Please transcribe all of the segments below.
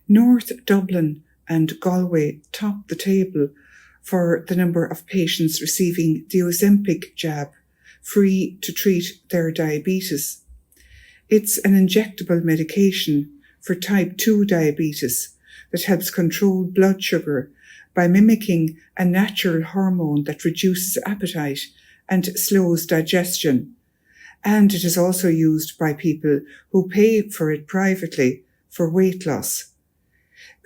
North Dublin and Galway top the table for the number of patients receiving the Ozempic jab, free to treat their diabetes. It's an injectable medication for type 2 diabetes that helps control blood sugar by mimicking a natural hormone that reduces appetite and slows digestion. And it is also used by people who pay for it privately for weight loss.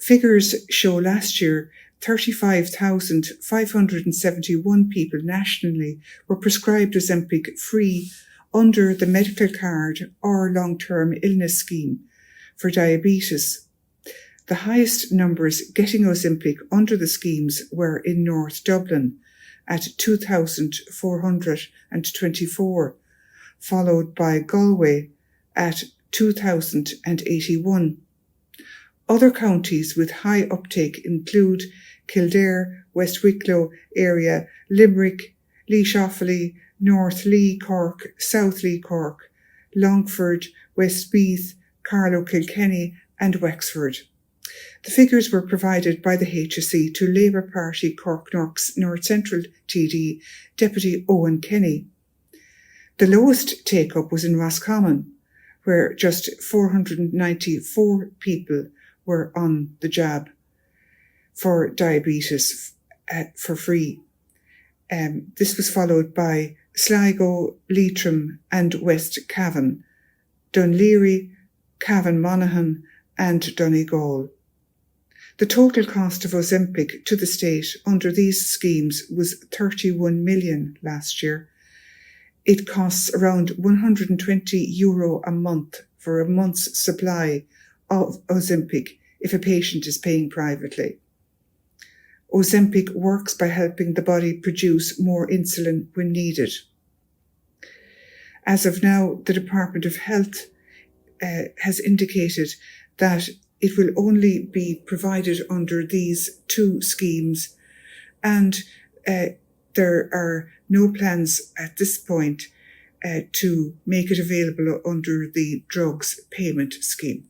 Figures show last year 35,571 people nationally were prescribed Ozempic free under the medical card or long-term illness scheme for diabetes. The highest numbers getting Ozempic under the schemes were in North Dublin at 2,424, followed by Galway at 2,081. Other counties with high uptake include Kildare, West Wicklow area, Limerick, Laois Offaly, North Lee, Cork, South Lee, Cork, Longford, Westmeath, Carlow, Kilkenny and Wexford. The figures were provided by the HSE to Labour Party Cork North Central TD, Deputy Owen Kenny. The lowest take-up was in Roscommon, where just 494 people were on the jab for diabetes for free. This was followed by Sligo, Leitrim and West Cavan, Dunleary, Cavan Monaghan and Donegal. The total cost of Ozempic to the state under these schemes was 31 million last year. It costs around €120 a month for a month's supply of Ozempic if a patient is paying privately. Ozempic works by helping the body produce more insulin when needed. As of now, the Department of Health has indicated that it will only be provided under these two schemes, and there are no plans at this point to make it available under the drugs payment scheme.